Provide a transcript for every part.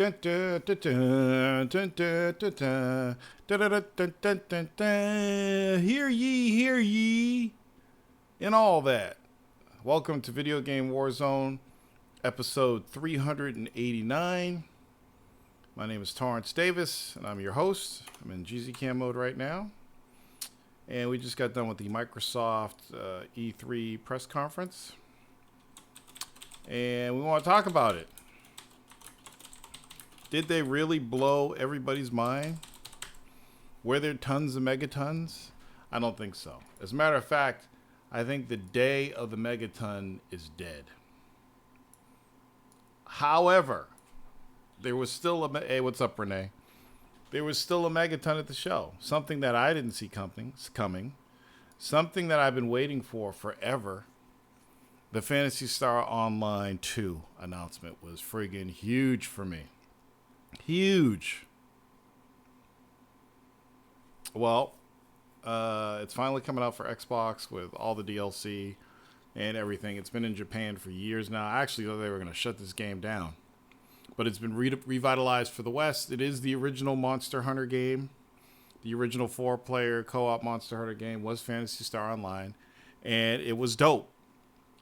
Dun, dun, dun, dun, dun, dun, dun, dun. Dun, dun, dun, dun, dun, dun, dun. Hear ye, and all that. Welcome to Video Game Warzone, episode 389. My name is Torrance Davis, and I'm your host. I'm in GZ Cam mode right now. And we just got done with the Microsoft E3 press conference. And we want to talk about it. Did they really blow everybody's mind? Were there tons of megatons? I don't think so. As a matter of fact, I think the day of the megaton is dead. However, there was still a... Hey, what's up, Renee? There was still a megaton at the show. Something that I didn't see coming. Something that I've been waiting for forever. The Phantasy Star Online 2 announcement was friggin' huge for me. Huge. Well, it's finally coming out for Xbox with all the DLC and everything. It's been in Japan for years now. I actually thought they were going to shut this game down. But it's been revitalized for the West. It is the original Monster Hunter game. The original 4-player co-op Monster Hunter game was Phantasy Star Online. And it was dope.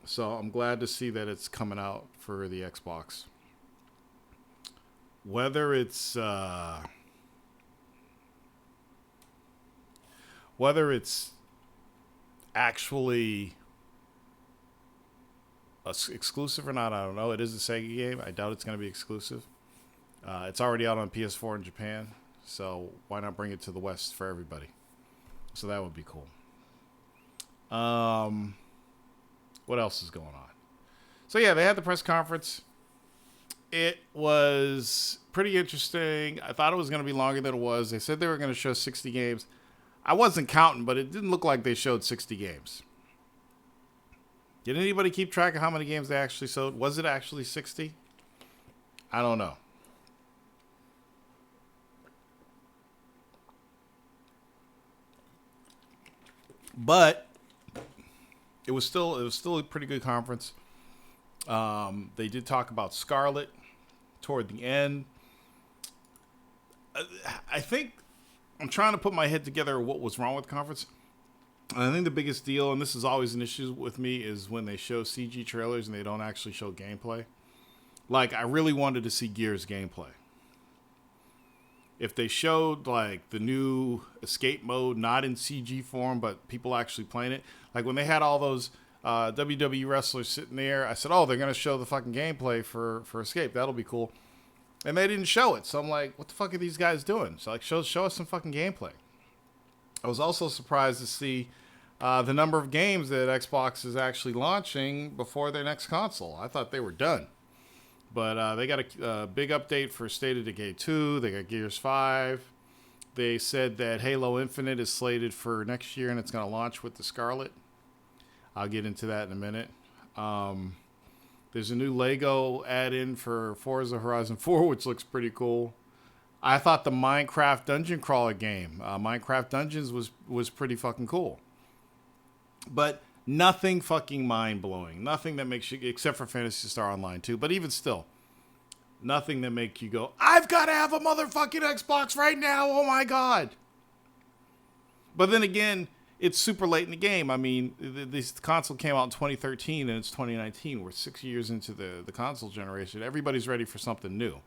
So I'm glad to see that it's coming out for the Xbox. Whether it's actually exclusive or not, I don't know. It is a Sega game. I doubt it's going to be exclusive. It's already out on PS4 in Japan, so why not bring it to the West for everybody? So that would be cool. What else is going on? So yeah, they had the press conference. It was pretty interesting. I thought it was going to be longer than it was. They said they were going to show 60 games. I wasn't counting, but it didn't look like they showed 60 games. Did anybody keep track of how many games they actually showed? Was it actually 60? I don't know. But it was still a pretty good conference. They did talk about Scarlet toward the end. I think I'm trying to put my head together what was wrong with the conference. And I think the biggest deal, and this is always an issue with me, is when they show CG trailers and they don't actually show gameplay. Like, I really wanted to see Gears gameplay. If they showed, like, the new escape mode, not in CG form, but people actually playing it. Like, when they had all those WWE wrestlers sitting there, I said, oh, they're going to show the fucking gameplay for Escape. That'll be cool. And they didn't show it. So I'm like, what the fuck are these guys doing? So, like, show us some fucking gameplay. I was also surprised to see the number of games that Xbox is actually launching before their next console. I thought they were done. But they got a big update for State of Decay 2. They got Gears 5. They said that Halo Infinite is slated for next year, and it's going to launch with the Scarlet. I'll get into that in a minute. There's a new Lego add-in for Forza Horizon 4, which looks pretty cool. I thought the Minecraft Dungeon Crawler game, Minecraft Dungeons, was pretty fucking cool. But nothing fucking mind-blowing. Nothing that makes you, except for Phantasy Star Online 2, but even still, nothing that make you go, I've got to have a motherfucking Xbox right now, oh my god. But then again, it's super late in the game. I mean, this console came out in 2013 and it's 2019. We're 6 years into the console generation. Everybody's ready for something new.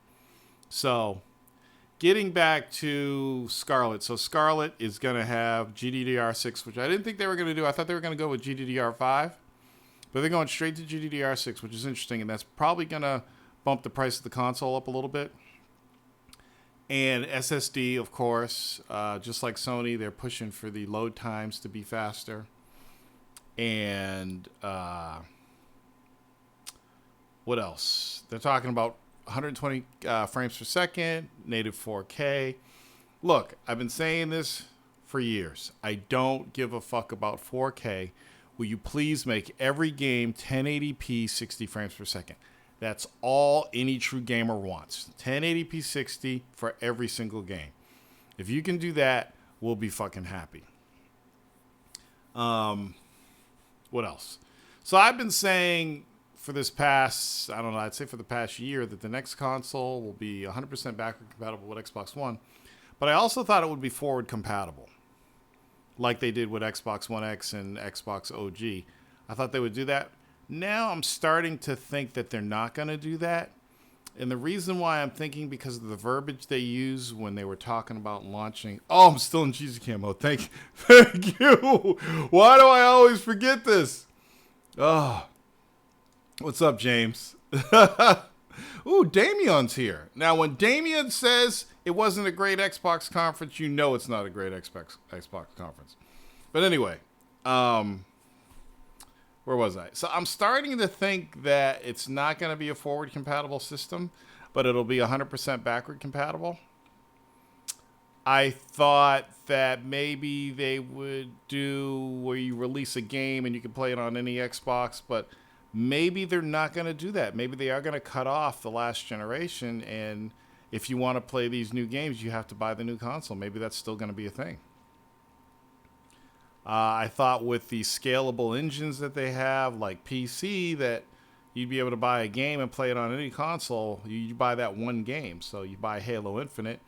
So, getting back to Scarlet. So, Scarlet is going to have GDDR6, which I didn't think they were going to do. I thought they were going to go with GDDR5. But they're going straight to GDDR6, which is interesting. And that's probably going to bump the price of the console up a little bit. And SSD, of course, just like Sony, they're pushing for the load times to be faster. And what else? They're talking about 120 frames per second, native 4K. Look, I've been saying this for years. I don't give a fuck about 4K. Will you please make every game 1080p 60 frames per second? That's all any true gamer wants. 1080p 60 for every single game. If you can do that, we'll be fucking happy. What else? So I've been saying for this past, I don't know, I'd say for the past year that the next console will be 100% backward compatible with Xbox One. But I also thought it would be forward compatible, like they did with Xbox One X and Xbox OG. I thought they would do that. Now I'm starting to think that they're not going to do that. And the reason why I'm thinking because of the verbiage they use when they were talking about launching. Oh, I'm still in cheesy camo. Thank you. Why do I always forget this? Oh, what's up, James? Ooh, Damien's here. Now, when Damien says it wasn't a great Xbox conference, you know it's not a great Xbox conference. But anyway, where was I? So I'm starting to think that it's not going to be a forward compatible system, but it'll be 100% backward compatible. I thought that maybe they would do where you release a game and you can play it on any Xbox, but maybe they're not going to do that. Maybe they are going to cut off the last generation, and if you want to play these new games, you have to buy the new console. Maybe that's still going to be a thing. I thought with the scalable engines that they have, like PC, that you'd be able to buy a game and play it on any console. You buy that one game. So you buy Halo Infinite,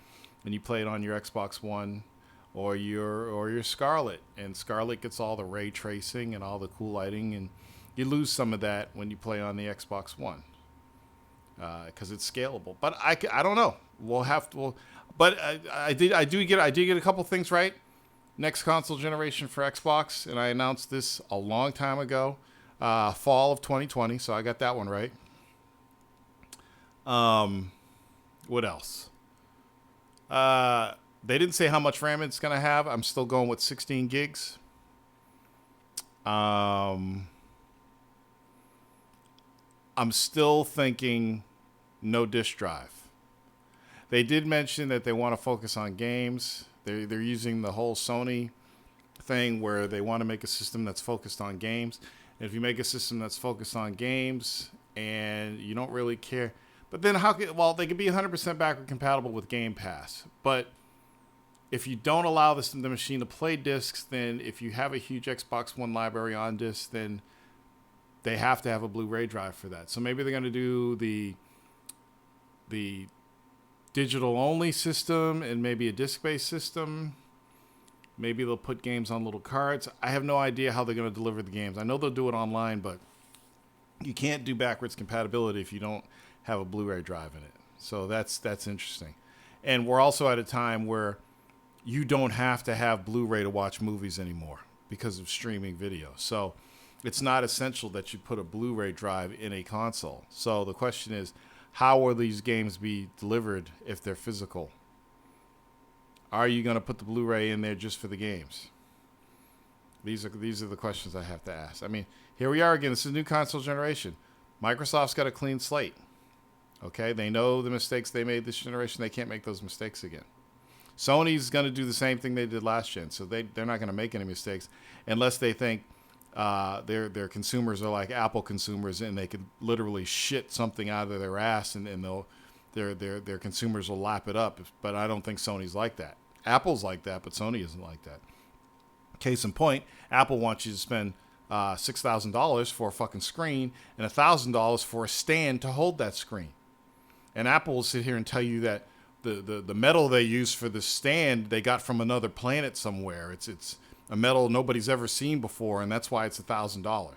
and you play it on your Xbox One or your Scarlet. And Scarlet gets all the ray tracing and all the cool lighting, and you lose some of that when you play on the Xbox One because it's scalable. But I don't know. We'll have to. But I did get a couple things right. Next console generation for Xbox, and I announced this a long time ago, fall of 2020, so I got that one right. What else? They didn't say how much RAM it's going to have. I'm still going with 16 gigs. I'm still thinking no disk drive. They did mention that they want to focus on games. They're using the whole Sony thing where they want to make a system that's focused on games. And if you make a system that's focused on games and you don't really care, but then they could be 100% backward compatible with Game Pass. But if you don't allow the machine to play discs, then if you have a huge Xbox One library on disc, then they have to have a Blu-ray drive for that. So maybe they're going to do the digital only system and maybe a disc-based system. Maybe they'll put games on little cards. I have no idea how they're going to deliver the games. I know they'll do it online, but you can't do backwards compatibility if you don't have a Blu-ray drive in it. So that's interesting. And we're also at a time where you don't have to have Blu-ray to watch movies anymore because of streaming video. So it's not essential that you put a Blu-ray drive in a console. So the question is, how will these games be delivered if they're physical? Are you going to put the Blu-ray in there just for the games? These are the questions I have to ask. I mean, here we are again. This is a new console generation. Microsoft's got a clean slate. Okay, they know the mistakes they made this generation. They can't make those mistakes again. Sony's going to do the same thing they did last gen, so they're not going to make any mistakes unless they think their consumers are like Apple consumers, and they could literally shit something out of their ass, and their consumers will lap it up. But I don't think Sony's like that. Apple's like that, but Sony isn't like that. Case in point, Apple wants you to spend $6,000 for a fucking screen and $1,000 for a stand to hold that screen. And Apple will sit here and tell you that the metal they use for the stand they got from another planet somewhere. It's a metal nobody's ever seen before, and that's why it's $1,000.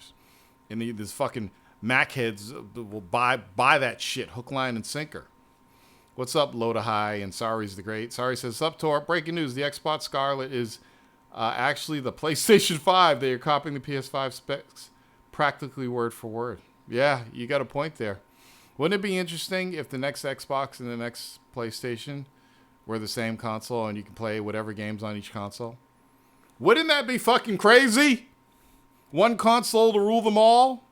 And these fucking Mac heads will buy that shit, hook, line, and sinker. What's up, Loda High and Sari's the Great? Sari says, up to our breaking news. The Xbox Scarlet is actually the PlayStation 5. They are copying the PS5 specs practically word for word. Yeah, you got a point there. Wouldn't it be interesting if the next Xbox and the next PlayStation were the same console and you can play whatever games on each console? Wouldn't that be fucking crazy? One console to rule them all?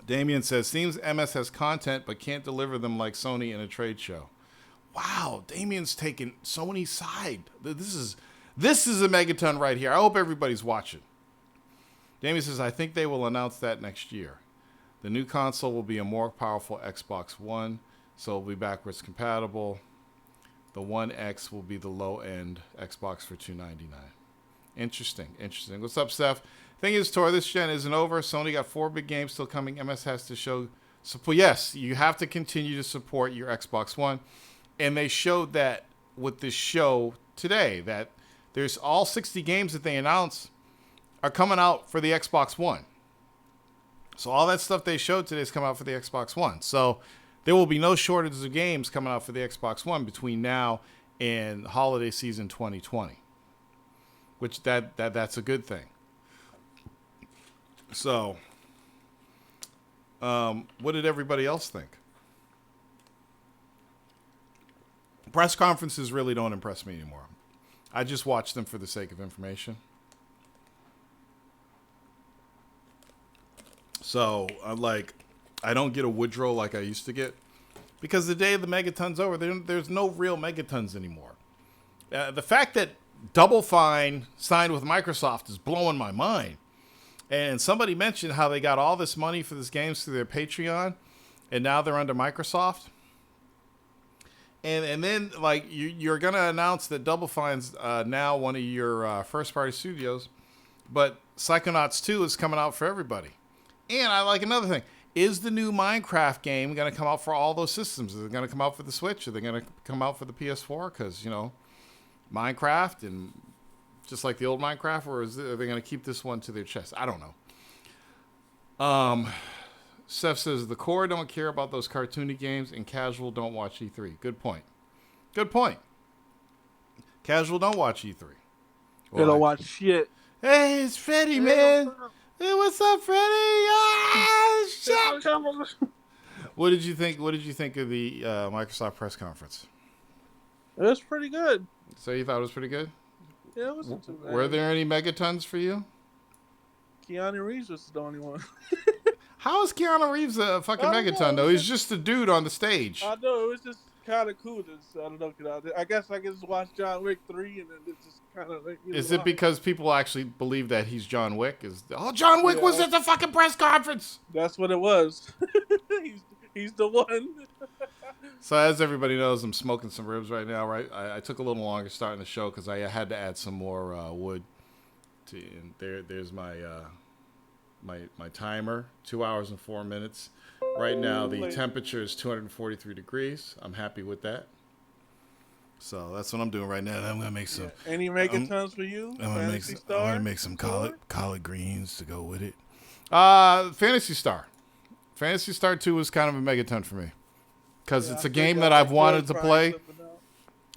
Damien says, seems MS has content but can't deliver them like Sony in a trade show. Wow, Damien's taking Sony's side. This is a megaton right here. I hope everybody's watching. Damien says, I think they will announce that next year. The new console will be a more powerful Xbox One, so it'll be backwards compatible. The One X will be the low-end Xbox for $299. Interesting. What's up, Steph? Thing is, Tor, this gen isn't over. Sony got 4 big games still coming. MS has to show support. Yes, you have to continue to support your Xbox One. And they showed that with this show today, that there's all 60 games that they announced are coming out for the Xbox One. So all that stuff they showed today is coming out for the Xbox One. So there will be no shortage of games coming out for the Xbox One between now and holiday season 2020. Which that's a good thing. So, what did everybody else think? Press conferences really don't impress me anymore. I just watch them for the sake of information. So, I don't get a Woodrow like I used to get. Because the day of the Megaton's over, there's no real Megatons anymore. The fact that Double Fine signed with Microsoft is blowing my mind. And somebody mentioned how they got all this money for these games through their Patreon, and now they're under Microsoft. And then, like, you're going to announce that Double Fine's now one of your first-party studios, but Psychonauts 2 is coming out for everybody. And I like another thing. Is the new Minecraft game going to come out for all those systems? Is it going to come out for the Switch? Are they going to come out for the PS4? Because, you know, Minecraft and just like the old Minecraft, or are they going to keep this one to their chest? I don't know. Seth says, the core don't care about those cartoony games and casual don't watch E3. Good point. Casual don't watch E3. They don't watch shit. Hey, it's Freddie, man. Hey, what's up, Freddie? Ah, shit. What did you think of the Microsoft press conference? It was pretty good. So you thought it was pretty good? Yeah, it wasn't too bad. Were there any Megatons for you? Keanu Reeves was the only one. How is Keanu Reeves a fucking Megaton, though? He's just a dude on the stage. I know, it was just kind of cool. I don't know. I guess I can just watch John Wick 3 and then it's just kind of like... Is it because people actually believe that he's John Wick? John Wick was at the fucking press conference! That's what it was. He's the one. So as everybody knows, I'm smoking some ribs right now, right? I took a little longer starting the show because I had to add some more wood. And there's my timer, 2 hours and 4 minutes. Right now, the temperature is 243 degrees. I'm happy with that. So that's what I'm doing right now. I'm going to make some... Yeah. Any Megatons for you? I'm going to make some collard greens to go with it. Phantasy Star. Phantasy Star 2 was kind of a Megaton for me. Because it's a game that I've wanted to play.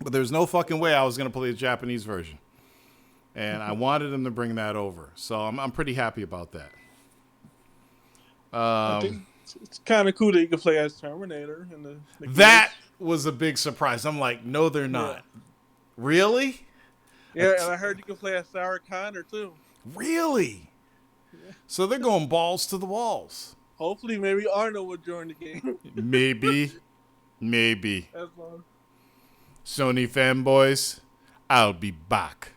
But there's no fucking way I was going to play the Japanese version. And I wanted them to bring that over. So I'm pretty happy about that. I think it's kind of cool that you can play as Terminator. That was a big surprise. I'm like, no, they're not. Yeah. Really? Yeah, and I heard you can play as Sarah Connor, too. Really? Yeah. So they're going balls to the walls. Hopefully, maybe Arnold will join the game. Maybe. That's fun. Sony fanboys, I'll be back.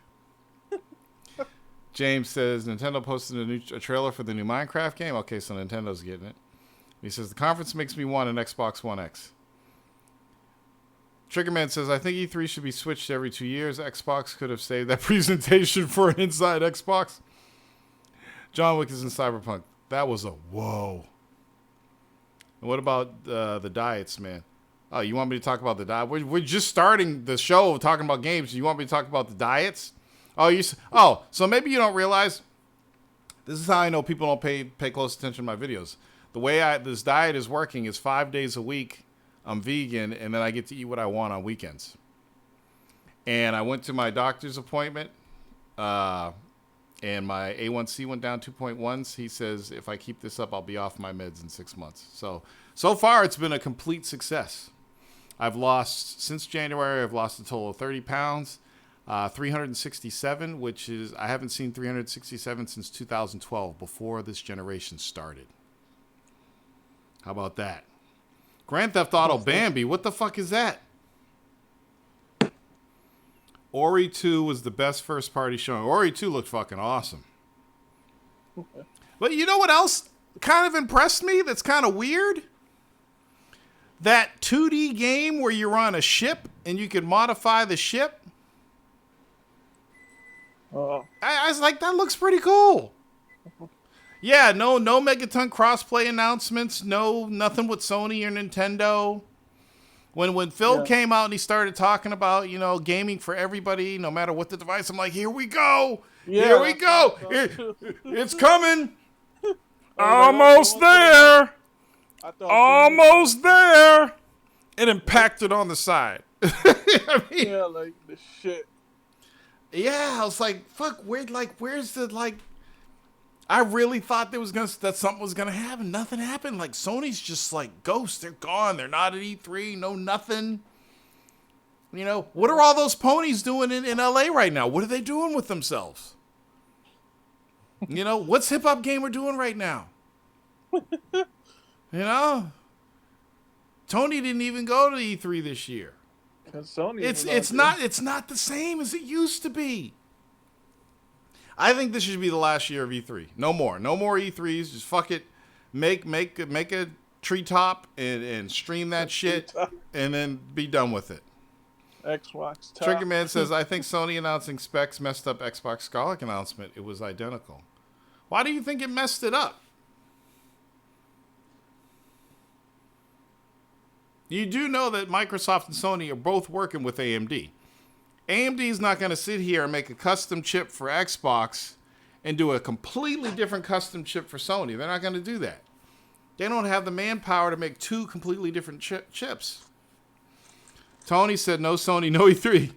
James says, Nintendo posted a trailer for the new Minecraft game. Okay, so Nintendo's getting it. He says, the conference makes me want an Xbox One X. Triggerman says, I think E3 should be switched every 2 years. Xbox could have saved that presentation for an inside Xbox. John Wick is in Cyberpunk. That was a whoa. And what about the diets, man? Oh, you want me to talk about the diet? We're just starting the show talking about games. You want me to talk about the diets? So maybe you don't realize. This is how I know people don't pay close attention to my videos. The way this diet is working is 5 days a week. I'm vegan, and then I get to eat what I want on weekends. And I went to my doctor's appointment, and my A1C went down 2.1. He says if I keep this up, I'll be off my meds in 6 months. So far, it's been a complete success. Since January, I've lost a total of 30 pounds. 367, which is, I haven't seen 367 since 2012, before this generation started. How about that? Grand Theft Auto Bambi, what the fuck is that? Ori 2 was the best first party showing. Ori 2 looked fucking awesome. But you know what else kind of impressed me that's kind of weird? That 2D game where you're on a ship and you can modify the ship. Oh, I was like, that looks pretty cool. Yeah, no Megaton crossplay announcements, nothing with Sony or Nintendo. When Phil yeah. came out and he started talking about, gaming for everybody, no matter what the device, I'm like, here we go. Here Yeah, we that's what I go. thought too. It's coming. I was like, Almost what's gonna happen? there. I thought Sony was gonna Almost say, there. It nope. impacted on the side. I mean, Yeah, like the shit. yeah, I was like, fuck, where's the, I really thought that something was gonna happen. Nothing happened. Like, Sony's just like ghosts. They're gone. They're not at E3. No nothing. What are all those ponies doing in LA right now? What are they doing with themselves? What's Hip Hop Gamer doing right now? You know, Tony didn't even go to E3 this year. Cause Sony It's not the same as it used to be. I think this should be the last year of E3. No more E3s. Just fuck it. Make a treetop and stream that shit, and then be done with it. Xbox top. Triggerman says, I think Sony announcing specs messed up Xbox Scarlet announcement. It was identical. Why do you think it messed it up? You do know that Microsoft and Sony are both working with AMD. AMD is not going to sit here and make a custom chip for Xbox and do a completely different custom chip for Sony. They're not going to do that. They don't have the manpower to make two completely different chips. Tony said, no Sony, no E3.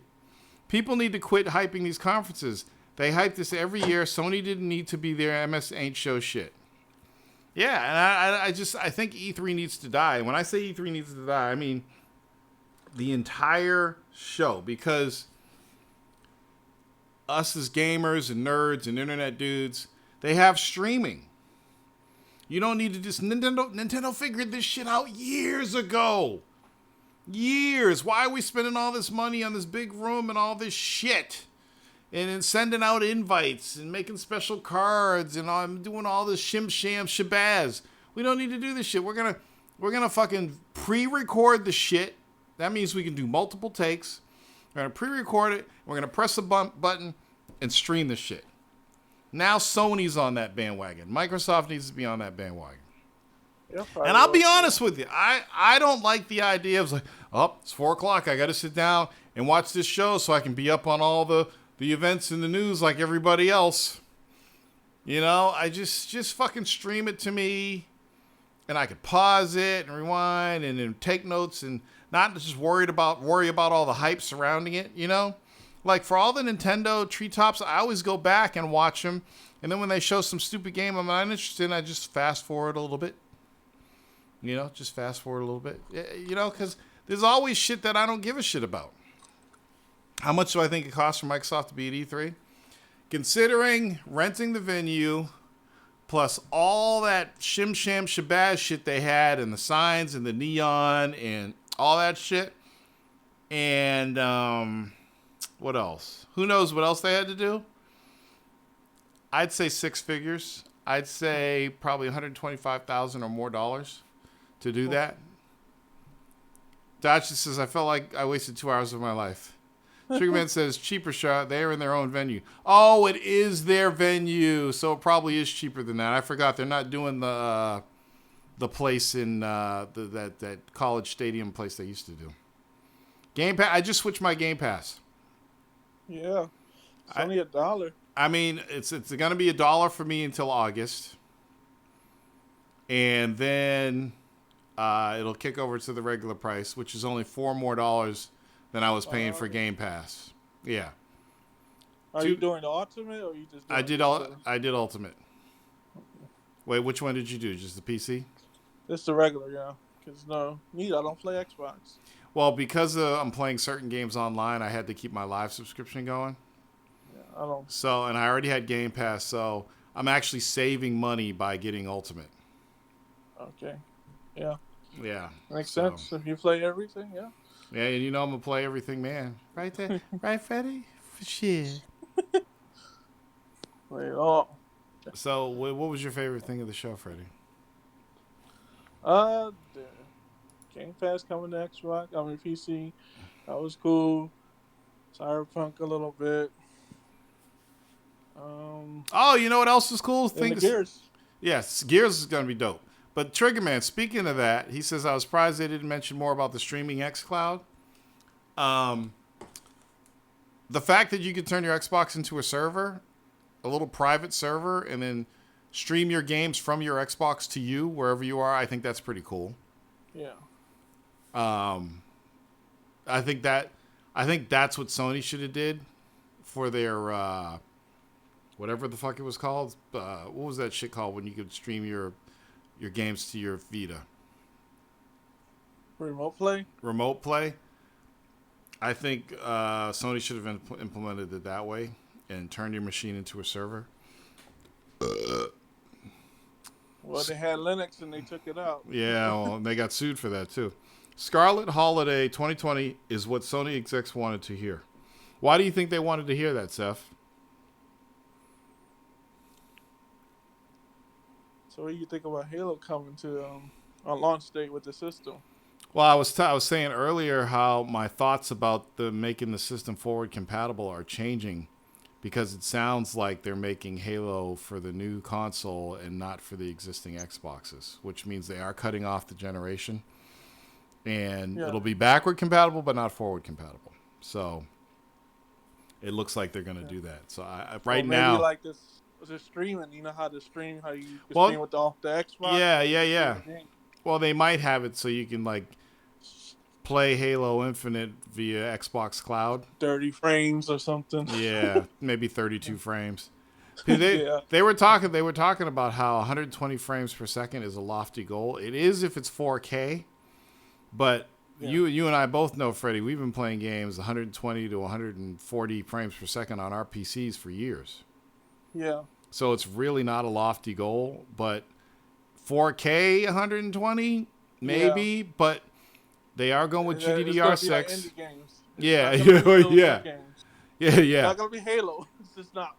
People need to quit hyping these conferences. They hype this every year. Sony didn't need to be there. MS ain't show shit. Yeah, and I think E3 needs to die. And when I say E3 needs to die, I mean the entire show. Because us as gamers and nerds and internet dudes, they have streaming. You don't need to just... Nintendo figured this shit out years ago. Years. Why are we spending all this money on this big room and all this shit? And then sending out invites and making special cards and I'm doing all this shim sham shabazz. We don't need to do this shit. We're gonna fucking pre-record the shit. That means we can do multiple takes. We're gonna pre-record it. We're gonna press the button and stream the shit. Now Sony's on that bandwagon. Microsoft needs to be on that bandwagon. And I'll be honest with you, I don't like the idea of like, oh, it's 4:00. I got to sit down and watch this show so I can be up on all the events in the news like everybody else. I just fucking stream it to me, and I could pause it and rewind and then take notes and not just worry about all the hype surrounding it. Like for all the Nintendo treetops, I always go back and watch them, and then when they show some stupid game I'm not interested in, I just fast forward a little bit. Just fast forward a little bit. Because there's always shit that I don't give a shit about. How much do I think it costs for Microsoft to be at E3? Considering renting the venue, plus all that shim sham shabazz shit they had, and the signs and the neon and all that shit. And what else? Who knows what else they had to do? I'd say six figures. I'd say probably $125,000 or more to do that. Dodge says, I felt like I wasted 2 hours of my life. Triggerman says, cheaper shot. They're in their own venue. Oh, it is their venue. So it probably is cheaper than that. I forgot. They're not doing the place in that college stadium place they used to do. Game Pass. I just switched my Game Pass. Yeah. It's only $1. I mean, it's going to be $1 for me until August. And then it'll kick over to the regular price, which is only $4 more than I was paying for Game Pass. Yeah. Are you doing the Ultimate or you just doing I did Ultimate. Wait, which one did you do? Just the PC? It's the regular, yeah. Because I don't play Xbox. Well, because I'm playing certain games online, I had to keep my live subscription going. Yeah, I don't. So, and I already had Game Pass, so I'm actually saving money by getting Ultimate. Okay. Yeah. Yeah. Makes sense. If you play everything, yeah. Yeah, and I'm going to play everything, man. Right there. Right, Freddie? For shit. Play it all. So, what was your favorite thing of the show, Freddie? The Game Pass coming to Xbox. PC. That was cool. Cyberpunk a little bit. Oh, you know what else is cool? And the Gears. Yes, Gears is going to be dope. But Triggerman, speaking of that, he says, I was surprised they didn't mention more about the streaming xCloud. The fact that you could turn your Xbox into a server, a little private server, and then stream your games from your Xbox to you, wherever you are, I think that's pretty cool. Yeah. I think that's what Sony should have did for their whatever the fuck it was called. What was that shit called when you could stream your games to your Vita? Remote play. Remote play. I think Sony should have implemented it that way and turned your machine into a server. Well, they had Linux and they took it out. Yeah, well, they got sued for that too. Scarlet Holiday 2020 is what Sony execs wanted to hear. Why do you think they wanted to hear that, Seth? So what do you think about Halo coming to on launch date with the system? Well, I was saying earlier how my thoughts about making the system forward compatible are changing because it sounds like they're making Halo for the new console and not for the existing Xboxes, which means they are cutting off the generation. And it'll be backward compatible, but not forward compatible. So it looks like they're going to do that. So now, like this streaming. You know how to stream, how you can stream with the Xbox. Yeah. Well, they might have it so you can like play Halo Infinite via Xbox Cloud. 30 frames or something. Yeah, maybe 32 frames. They were talking about how 120 frames per second is a lofty goal. It is if it's 4K. But you and I both know, Freddie, we've been playing games 120 to 140 frames per second on our PCs for years. Yeah. So it's really not a lofty goal, but 4K 120 maybe, but they are going with GDDR6. Like indie games. Yeah. It's not gonna be Halo. It's just not.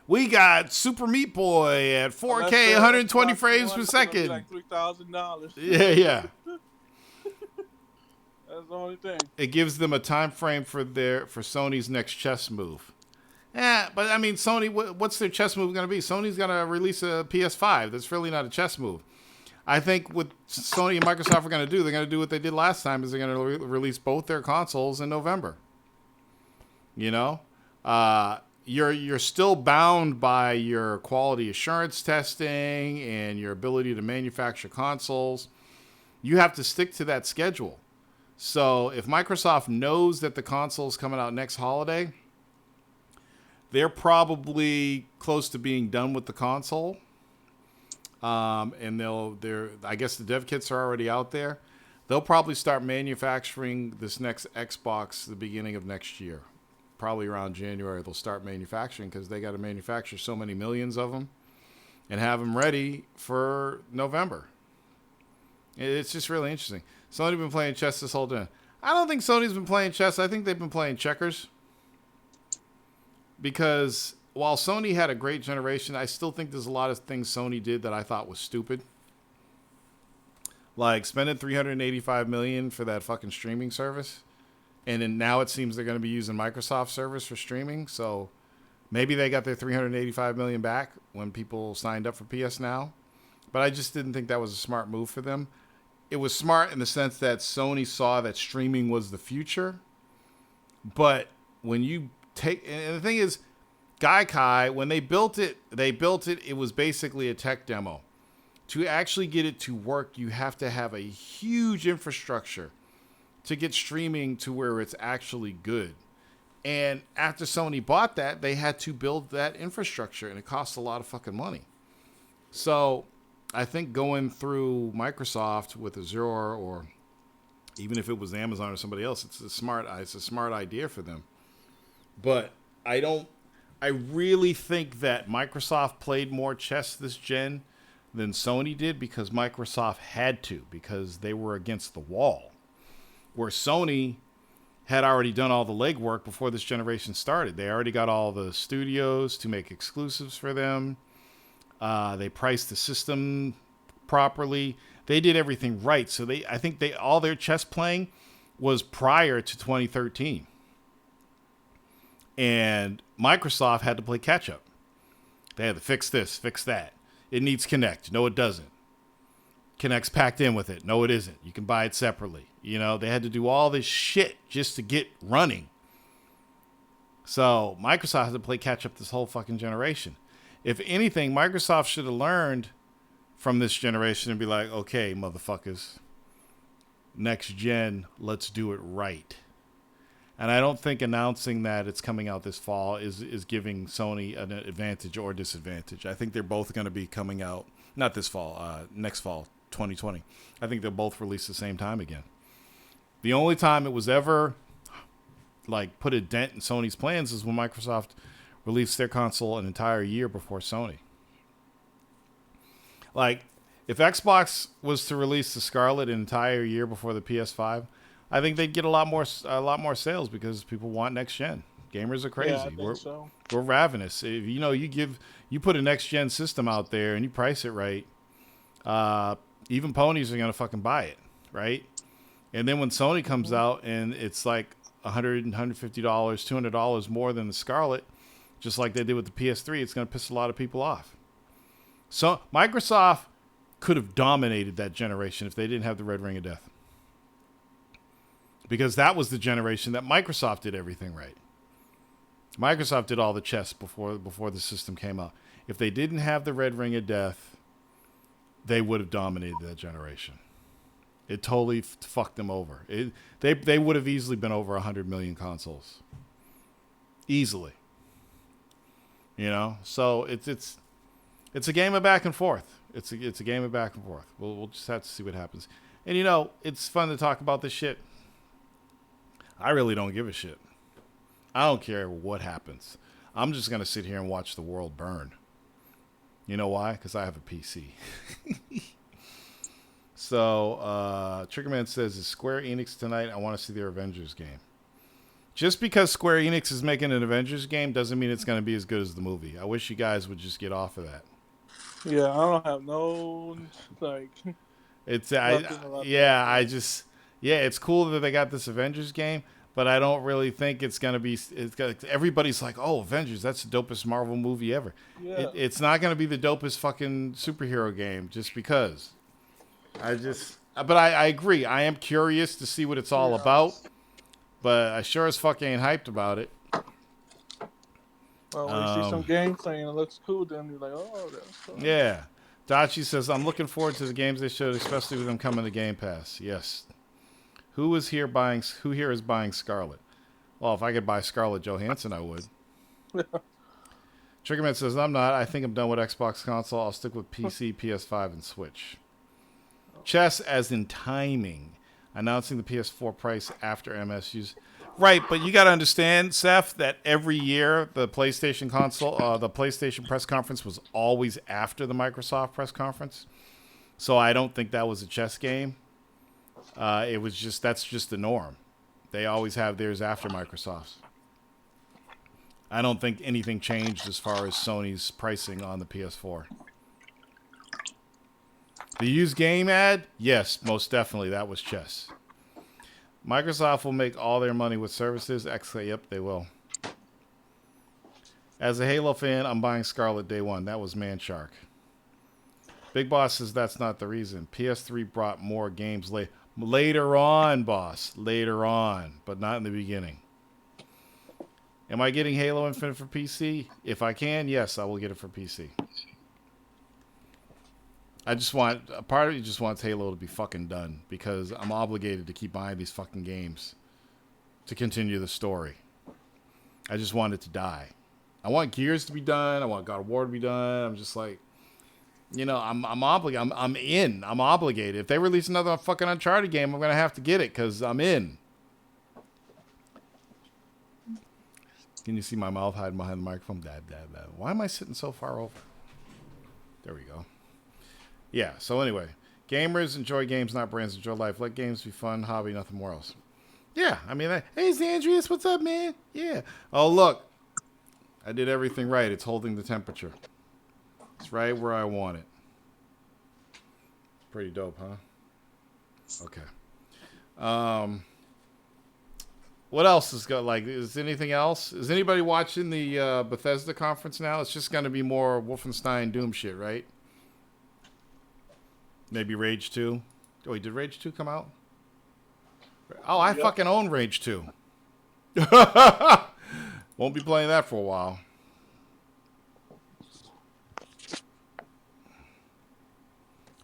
We got Super Meat Boy at 4K 120 frames per second. Like $3,000. Yeah. That's the only thing. It gives them a time frame for Sony's next chess move. Yeah, but I mean, Sony, what's their chess move going to be? Sony's going to release a PS5. That's really not a chess move. I think what Sony and Microsoft are going to do, they're going to do what they did last time, is they're going to release both their consoles in November. You know, you're still bound by your quality assurance testing and your ability to manufacture consoles. You have to stick to that schedule. So if Microsoft knows that the console is coming out next holiday, they're probably close to being done with the console. And I guess the dev kits are already out there. They'll probably start manufacturing this next Xbox the beginning of next year. Probably around January they'll start manufacturing because they got to manufacture so many millions of them and have them ready for November. It's just really interesting. Sony's been playing chess this whole time. I don't think Sony's been playing chess. I think they've been playing checkers. Because while Sony had a great generation, I still think there's a lot of things Sony did that I thought was stupid. Like spending $385 million for that fucking streaming service. And then now it seems they're going to be using Microsoft servers for streaming. So maybe they got their $385 million back when people signed up for PS Now. But I just didn't think that was a smart move for them. It was smart in the sense that Sony saw that streaming was the future. But when you and the thing is, Gaikai, when they built it, it was basically a tech demo. To actually get it to work, you have to have a huge infrastructure to get streaming to where it's actually good. And after Sony bought that, they had to build that infrastructure, and it cost a lot of fucking money. So I think going through Microsoft with Azure, or even if it was Amazon or somebody else, it's a smart idea for them. But I really think that Microsoft played more chess this gen than Sony did because Microsoft had to, because they were against the wall. Where Sony had already done all the legwork before this generation started. They already got all the studios to make exclusives for them. They priced the system properly. They did everything right. So I think all their chess playing was prior to 2013. And Microsoft had to play catch up. They had to fix this, fix that. It needs Kinect. No, it doesn't. Kinect's packed in with it. No, it isn't. You can buy it separately. You know, they had to do all this shit just to get running. So Microsoft had to play catch up this whole fucking generation. If anything, Microsoft should have learned from this generation and be like, okay, motherfuckers, next gen, let's do it right. And I don't think announcing that it's coming out this fall is giving Sony an advantage or disadvantage. I think they're both going to be coming out, not this fall, next fall, 2020. I think they'll both release the same time again. The only time it was ever like put a dent in Sony's plans is when Microsoft released their console an entire year before Sony. Like, if Xbox was to release the Scarlet an entire year before the PS5, I think they'd get a lot more sales because people want next gen. Gamers are crazy. Yeah, I think so. We're ravenous. If you put a next gen system out there and you price it right, even ponies are gonna fucking buy it, right? And then when Sony comes out and it's like $100, $150, $200 more than the Scarlet, just like they did with the PS3, it's gonna piss a lot of people off. So Microsoft could have dominated that generation if they didn't have the Red Ring of Death. Because that was the generation that Microsoft did everything right. Microsoft did all the chess before the system came out. If they didn't have the Red Ring of Death, they would have dominated that generation. It totally fucked them over. They would have easily been over 100 million consoles. Easily. You know? So it's a game of back and forth. It's a game of back and forth. We'll just have to see what happens. And you know, it's fun to talk about this shit. I really don't give a shit. I don't care what happens. I'm just going to sit here and watch the world burn. You know why? Because I have a PC. So, Triggerman says, is Square Enix tonight? I want to see their Avengers game. Just because Square Enix is making an Avengers game doesn't mean it's going to be as good as the movie. I wish you guys would just get off of that. Yeah, I don't have no, like... It's it's cool that they got this Avengers game, but I don't really think it's gonna be. Everybody's like, "Oh, Avengers, that's the dopest Marvel movie ever." Yeah. It's not gonna be the dopest fucking superhero game just because. But I agree. I am curious to see what it's all about, but I sure as fuck ain't hyped about it. Well, when you see some gameplay and it looks cool, then you're like, "Oh, that's cool." Yeah. Dachi says, I'm looking forward to the games they showed, especially with them coming to Game Pass. Yes. Who here is buying Scarlet? Well, if I could buy Scarlett Johansson, I would. Triggerman says, I'm not. I think I'm done with Xbox console. I'll stick with PC, PS5, and Switch. Chess as in timing. Announcing the PS4 price after MSU's. Right, but you got to understand, Seth, that every year the PlayStation console, the PlayStation press conference was always after the Microsoft press conference. So I don't think that was a chess game. That's just the norm. They always have theirs after Microsoft's. I don't think anything changed as far as Sony's pricing on the PS4. The used game ad? Yes, most definitely. That was chess. Microsoft will make all their money with services. Yep, they will. As a Halo fan, I'm buying Scarlet day one. That was Manshark. Big Boss says that's not the reason. PS3 brought more games later on, boss. Later on, but not in the beginning. Am I getting Halo Infinite for PC? If I can, yes, I will get it for PC. A part of me just wants Halo to be fucking done because I'm obligated to keep buying these fucking games to continue the story. I just want it to die. I want Gears to be done. I want God of War to be done. I'm just like, you know, I'm obligated. I'm in. I'm obligated. If they release another fucking Uncharted game, I'm gonna have to get it because I'm in. Can you see my mouth hiding behind the microphone? Dad. Why am I sitting so far over? There we go. Yeah, so anyway, gamers enjoy games, not brands. Enjoy life. Let games be fun, hobby, nothing more else. Yeah, I mean, hey, Zandrius, what's up, man? Yeah. Oh, look. I did everything right. It's holding the temperature. It's right where I want it. Pretty dope, huh? Okay. What else is got like? Is anything else? Is anybody watching the Bethesda conference now? It's just going to be more Wolfenstein Doom shit, right? Maybe Rage 2. Oh, wait, did Rage 2 come out? Oh, I Yep. fucking own Rage 2. Won't be playing that for a while.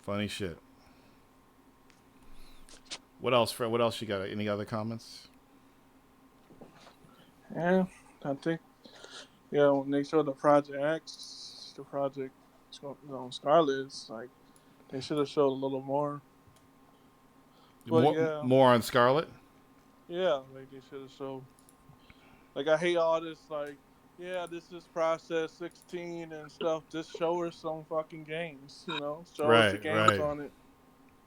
Funny shit. What else, Fred? What else you got? Any other comments? Yeah, I think when they show the Project X, the Project Scarlet, it's like they should have showed a little more. But More on Scarlet. like they should have showed. Like I hate all this this is process 16 and stuff. Just show us some fucking games, Show us the games on it.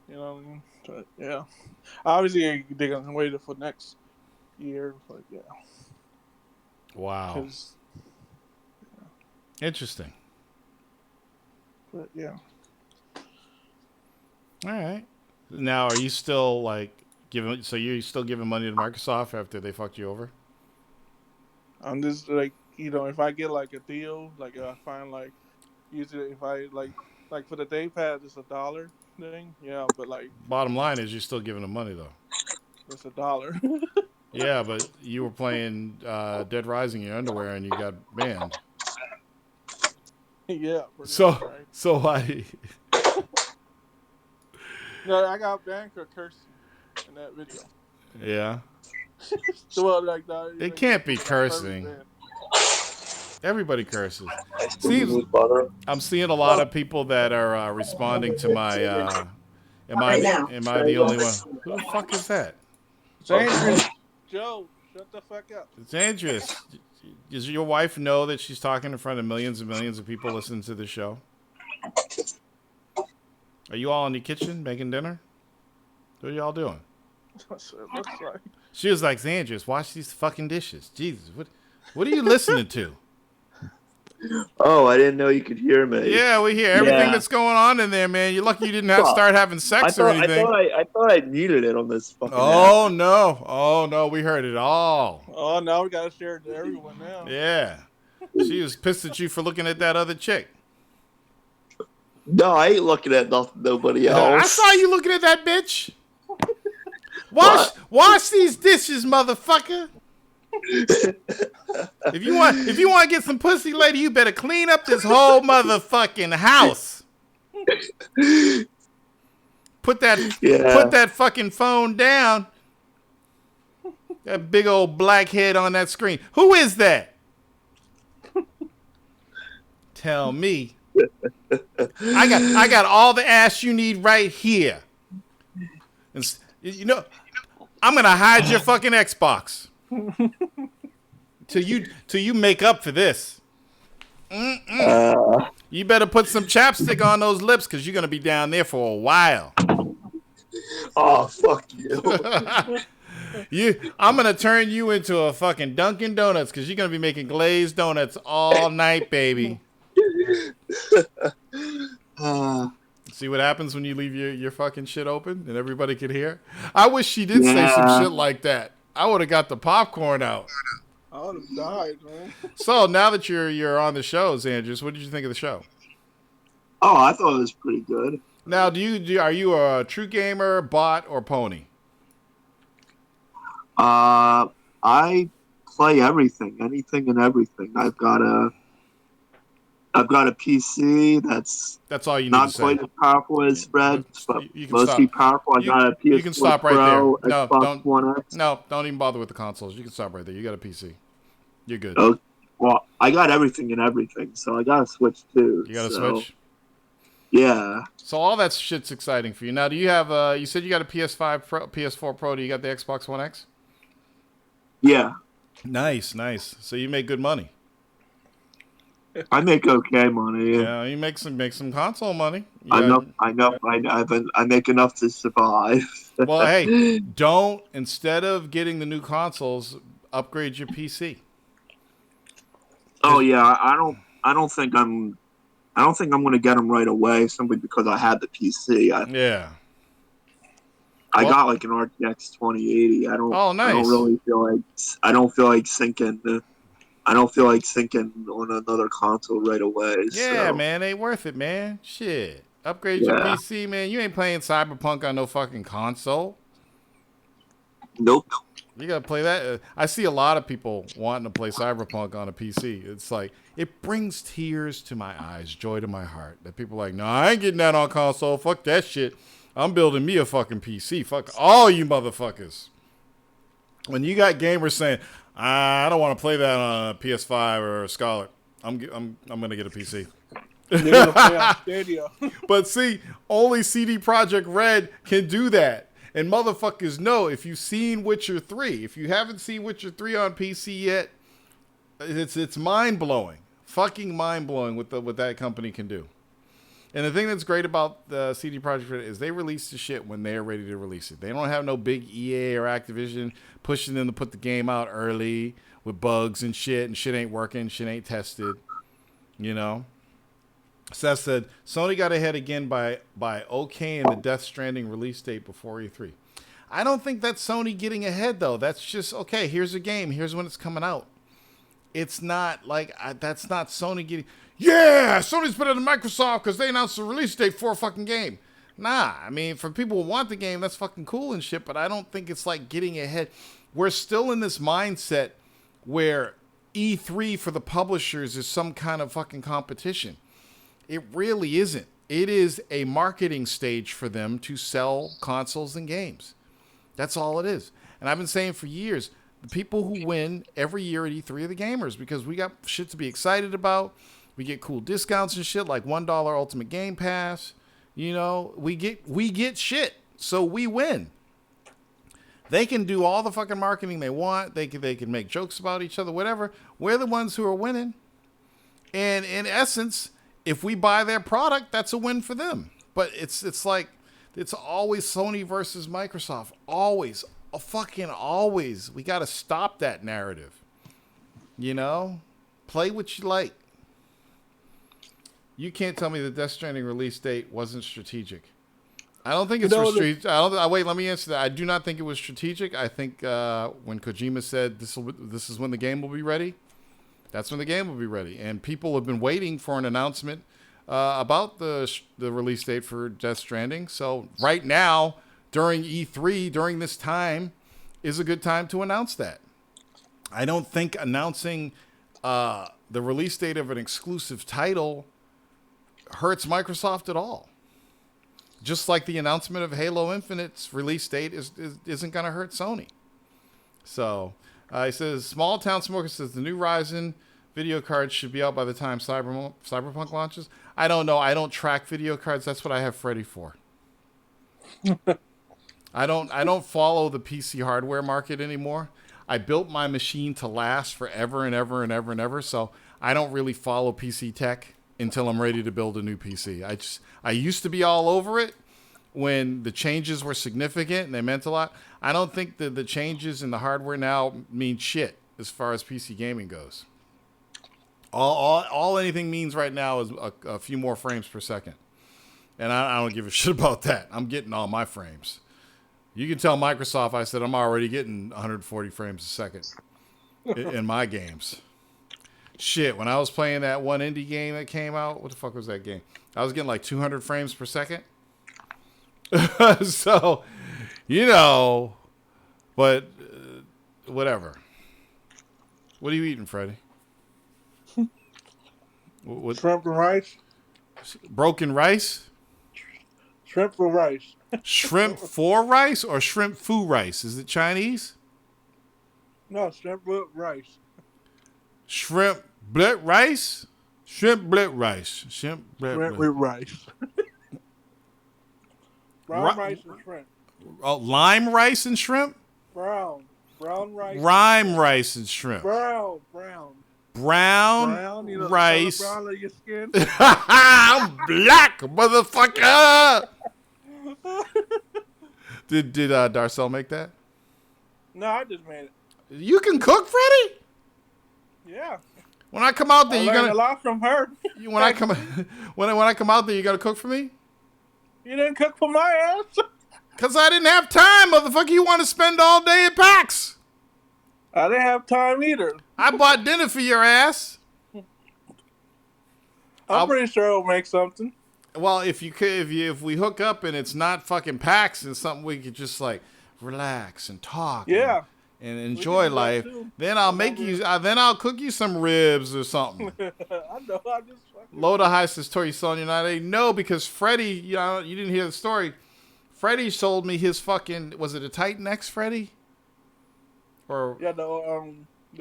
You know what I mean? But yeah. Obviously they're gonna wait it for next year, but yeah. Wow. Interesting. But yeah. All right. Now, are you still like giving? So you're still giving money to Microsoft after they fucked you over? I'm just like if I get like a deal, like if I find usually if I like for the day pass it's $1 thing, yeah. But like Bottom line is you're still giving them money though. it's $1. Yeah, but you were playing Dead Rising in your underwear and you got banned. Yeah. So much, right? so why? No, I got banned for cursing in that video. Yeah. So It can't be cursing. Everybody curses. See, I'm seeing a lot of people that are responding to my. Am I the only one? Who the fuck is that? It's Andrews. Joe, shut the fuck up. It's Andrews. Does your wife know that she's talking in front of millions and millions of people listening to the show? Are you all in the kitchen making dinner? What are y'all doing? That's what it looks like. She was like, Andrews, wash these fucking dishes. Jesus, what are you listening to? Oh, I didn't know you could hear me. Yeah, we hear everything that's going on in there, man. You're lucky you didn't start having sex or anything. I thought I muted it on this fucking app. No, we heard it all. Oh, now we gotta share it to everyone now. Yeah, she was pissed at you for looking at that other chick. No, I ain't looking at nobody else. I saw you looking at that bitch. Wash these dishes, motherfucker. If you want to get some pussy, lady, you better clean up this whole motherfucking house. Put that fucking phone down. That big old black head on that screen. Who is that? Tell me. I got all the ass you need right here. And I'm gonna hide your fucking Xbox till you make up for this. You better put some chapstick on those lips because you're gonna be down there for a while. Oh, fuck you. I'm gonna turn you into a fucking Dunkin' Donuts because you're gonna be making glazed donuts all night, baby. See what happens when you leave your fucking shit open and everybody could hear? I wish she did say some shit like that. I would have got the popcorn out. I would have died, man. So now that you're on the show, Andrews, what did you think of the show? Oh, I thought it was pretty good. Now, are you a true gamer, bot, or pony? I play everything, anything and everything. I've got a PC that's all you need not to say. quite as powerful as Fred, but mostly powerful. I got a PS4 you can stop right Pro, there. No, Xbox One X. No, don't even bother with the consoles. You can stop right there. You got a PC. You're good. Okay. Well, I got everything and everything, so I got a Switch too. You got a Switch? Yeah. So all that shit's exciting for you. Now, do you have? You said you got a PS4 Pro. Do you got the Xbox One X? Yeah. Nice. So you make good money. I make okay money. Yeah, you make some console money. I make enough to survive. Well, hey, instead of getting the new consoles, upgrade your PC. Oh yeah, I don't think I'm going to get them right away simply because I had the PC. Yeah. I got like an RTX 2080. Oh, nice. I don't really feel like. I don't feel like sinking. I don't feel like sinking on another console right away. Yeah, So, man, ain't worth it, man. Shit. Upgrade your yeah. PC, man. You ain't playing Cyberpunk on no fucking console. Nope. You gotta play that. I see a lot of people wanting to play Cyberpunk on a PC. It's like, it brings tears to my eyes, joy to my heart. That people are like, no, I ain't getting that on console. Fuck that shit. I'm building me a fucking PC. Fuck all you motherfuckers. When you got gamers saying, I don't want to play that on a PS5 or a Scarlet, I'm gonna get a PC. You're gonna play on Stadia. But see, only CD Projekt Red can do that. And motherfuckers know, if you've seen Witcher 3, if you haven't seen Witcher 3 on PC yet, it's mind-blowing. Fucking mind-blowing what that company can do. And the thing that's great about the CD Projekt Red is they release the shit when they're ready to release it. They don't have no big EA or Activision pushing them to put the game out early with bugs and shit ain't working, shit ain't tested. You know? Seth said, Sony got ahead again by okaying the Death Stranding release date before E3. I don't think that's Sony getting ahead, though. That's just, okay, here's a game. Here's when it's coming out. It's not like, that's not Sony getting, yeah, Sony's better than Microsoft because they announced the release date for a fucking game. Nah, I mean, for people who want the game, that's fucking cool and shit, but I don't think it's like getting ahead. We're still in this mindset where E3 for the publishers is some kind of fucking competition. It really isn't. It is a marketing stage for them to sell consoles and games. That's all it is. And I've been saying for years, the people who win every year at E3 are the gamers because we got shit to be excited about. We get cool discounts and shit like $1 Ultimate Game Pass. You know, we get shit, so we win. They can do all the fucking marketing they want. They can make jokes about each other, whatever. We're the ones who are winning. And in essence, if we buy their product, that's a win for them. But it's like, it's always Sony versus Microsoft. Always. Fucking always. We got to stop that narrative. You know? Play what you like. You can't tell me the Death Stranding release date wasn't strategic. I don't think it's strategic. Wait, let me answer that. I do not think it was strategic. I think when Kojima said this is when the game will be ready, that's when the game will be ready. And people have been waiting for an announcement about the release date for Death Stranding. So right now, during E3, during this time, is a good time to announce that. I don't think announcing the release date of an exclusive title hurts Microsoft at all. Just like the announcement of Halo Infinite's release date isn't going to hurt Sony. So he says, Small Town Smoker says the new Ryzen video cards should be out by the time Cyberpunk launches. I don't know. I don't track video cards. That's what I have Freddy for. I don't follow the PC hardware market anymore. I built my machine to last forever and ever and ever and ever. So I don't really follow PC tech until I'm ready to build a new PC. I used to be all over it when the changes were significant and they meant a lot. I don't think that the changes in the hardware now mean shit as far as PC gaming goes. All anything means right now is a few more frames per second. And I don't give a shit about that. I'm getting all my frames. You can tell Microsoft I said I'm already getting 140 frames a second in my games. Shit, when I was playing that one indie game that came out, what the fuck was that game? I was getting like 200 frames per second. So, you know, but whatever. What are you eating, Freddie? What? Shrimp and rice. Broken rice? Shrimp for rice. Shrimp for rice or shrimp foo rice? Is it Chinese? No, shrimp with rice. Shrimp blit rice? Shrimp blit rice. Shrimp with rice. Brown rice and shrimp. Oh, lime rice and shrimp? Brown rice. Rhyme rice and shrimp. Brown. Brown you know, rice. The brown of your skin. I'm black, motherfucker. Did Darcel make that? No, I just made it. You can cook, Freddie? Yeah. When I come out there, you're gonna a lot from her. When I come out there, you gonna cook for me? You didn't cook for my ass. Because I didn't have time, motherfucker. You want to spend all day at PAX. I didn't have time either. I bought dinner for your ass. I'm pretty sure it'll make something. Well, if we hook up and it's not fucking PAX and something we could just like relax and talk. Yeah. And enjoy life. Then I'll I'll cook you some ribs or something. I know. I just Loda High says, Tori, you selling your 980? No, because Freddie, you didn't hear the story. Freddie sold me his fucking, was it a Titan X, Freddie? Or the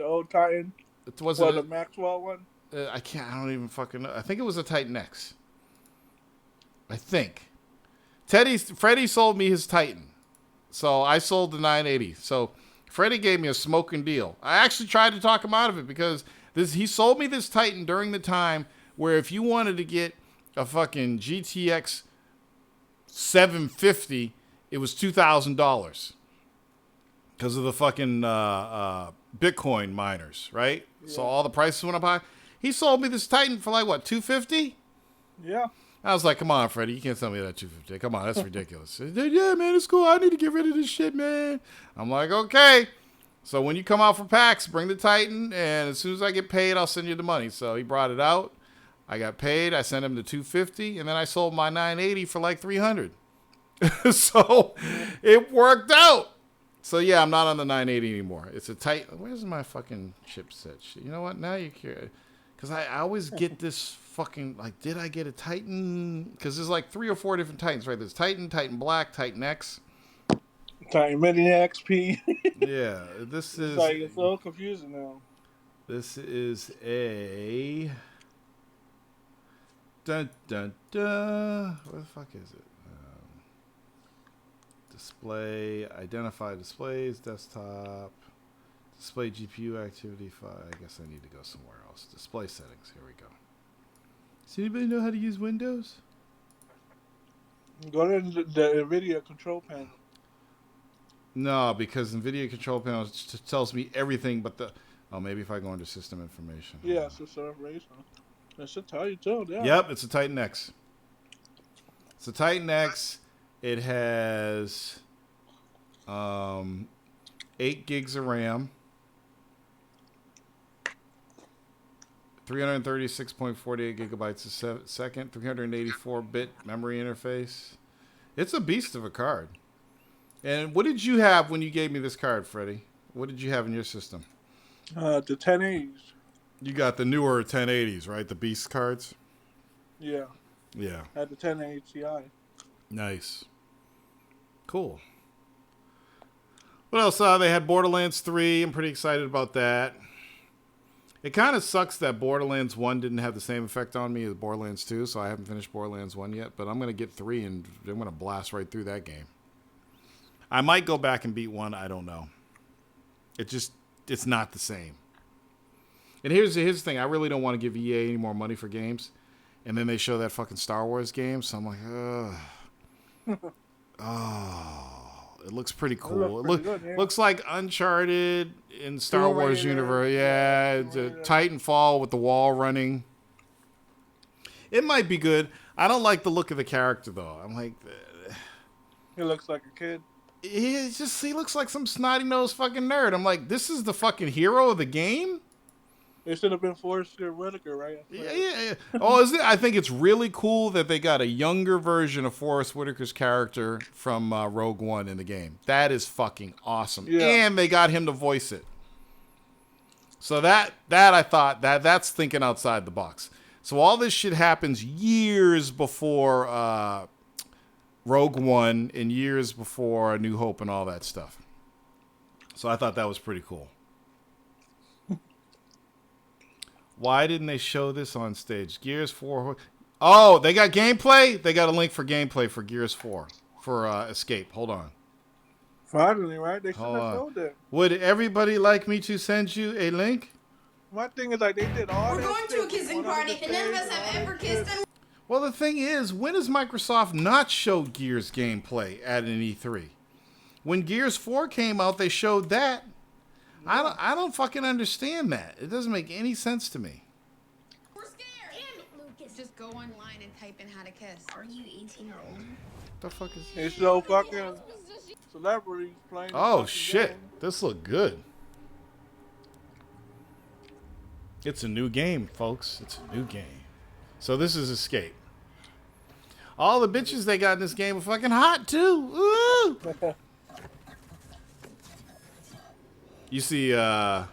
old Titan. Was it the Maxwell one? I don't even fucking know. I think it was a Titan X. I think. Freddie sold me his Titan. So I sold the 980. So Freddie gave me a smoking deal. I actually tried to talk him out of it because he sold me this Titan during the time where if you wanted to get a fucking GTX 750, it was $2,000 because of the fucking Bitcoin miners, right? Yeah. So all the prices went up high. He sold me this Titan for like what, $250? Yeah. I was like, come on, Freddie, you can't sell me that $250. Come on, that's ridiculous. Yeah, man, it's cool. I need to get rid of this shit, man. I'm like, okay. So when you come out for PAX, bring the Titan, and as soon as I get paid, I'll send you the money. So he brought it out. I got paid. I sent him the $250, and then I sold my 980 for like $300. So it worked out. So yeah, I'm not on the 980 anymore. It's a Titan. Where's my fucking chipset? You know what? Now you care. Because I always get this fucking, like, did I get a Titan? Because there's like 3 or 4 different Titans, right? There's Titan, Titan Black, Titan X. Titan Mini XP. Yeah, this is... It's so confusing now. This is a... Dun, dun, dun. Where the fuck is it? Display, identify displays, desktop... Display GPU activity file. I guess I need to go somewhere else. Display settings. Here we go. Does anybody know how to use Windows? Go to the NVIDIA control panel. No, because NVIDIA control panel tells me everything but the... Oh, maybe if I go into system information. Yeah, system information. That should tell you too, yeah. Yep, it's a Titan X. It's a Titan X. It has 8 gigs of RAM. 336.48 gigabytes a second, 384-bit memory interface. It's a beast of a card. And what did you have when you gave me this card, Freddie? What did you have in your system? The 1080s. You got the newer 1080s, right? The beast cards? Yeah. Yeah. I had the 1080 Ti. Nice. Cool. What else? They had Borderlands 3. I'm pretty excited about that. It kind of sucks that Borderlands 1 didn't have the same effect on me as Borderlands 2, so I haven't finished Borderlands 1 yet, but I'm going to get 3 and I'm going to blast right through that game. I might go back and beat 1, I don't know. It's not the same. And here's the thing, I really don't want to give EA any more money for games, and then they show that fucking Star Wars game, so I'm like, ugh. Oh. It looks pretty cool. Looks like Uncharted in Star Wars universe. Yeah, Titanfall with the wall running. It might be good. I don't like the look of the character though. I'm like, he looks like a kid. He looks like some snotty-nosed fucking nerd. I'm like, this is the fucking hero of the game? It should have been Forrest Whitaker, right? Yeah. Oh, is it? I think it's really cool that they got a younger version of Forrest Whitaker's character from Rogue One in the game. That is fucking awesome. Yeah. And they got him to voice it. So that I thought, that's thinking outside the box. So all this shit happens years before Rogue One and years before A New Hope and all that stuff. So I thought that was pretty cool. Why didn't they show this on stage? Gears 4. Oh, they got gameplay? They got a link for gameplay for Gears 4 for Escape. Hold on. Finally, right? They should have showed it. Would everybody like me to send you a link? My thing is, like, they did all We're going to a kissing party, and none of us have ever kissed him. Well, the thing is, when has Microsoft not showed Gears gameplay at an E3? When Gears 4 came out, they showed that. I don't fucking understand that. It doesn't make any sense to me. We're scared. Damn it, Lucas. Just Go online and type in how to kiss. Are you 18 or older? The fuck is They show fucking celebrities playing. Oh the shit. game. This look good. It's a new game, folks. It's a new game. So this is Escape. All the bitches they got in this game are fucking hot too. Woo! You see, you know,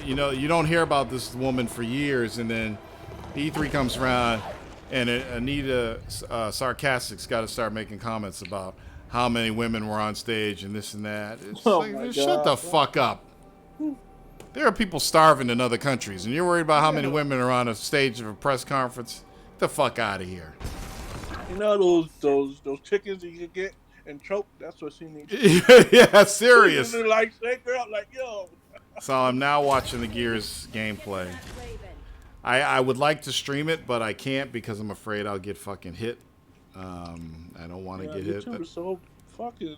you don't hear about this woman for years, and then E3 comes around, and Anita Sarcastic's got to start making comments about how many women were on stage and this and that. It's like, shut the fuck up. There are people starving in other countries, and you're worried about how many women are on a stage of a press conference? Get the fuck out of here. You know those chickens that you can get and choke? That's what she needs. Yeah, serious. Like shake her up, like yo. So I'm now watching the Gears gameplay. I would like to stream it, but I can't because I'm afraid I'll get fucking hit. I don't want to get hit. YouTube is so fucking.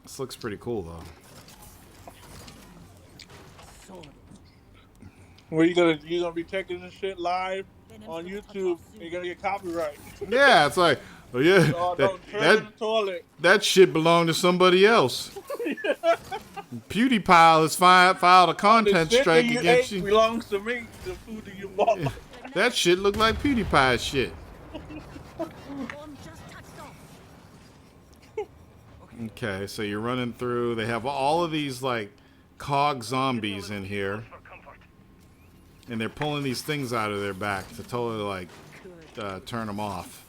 This looks pretty cool though. Where you gonna be taking this shit live on YouTube? And you're gonna get copyright. Yeah, it's like, oh yeah, that shit belonged to somebody else. PewDiePie has filed a content strike against you. Belongs to me. The food that you bought. That shit looked like PewDiePie shit. Okay, so you're running through. They have all of these like cog zombies in here, and they're pulling these things out of their back to totally like turn them off.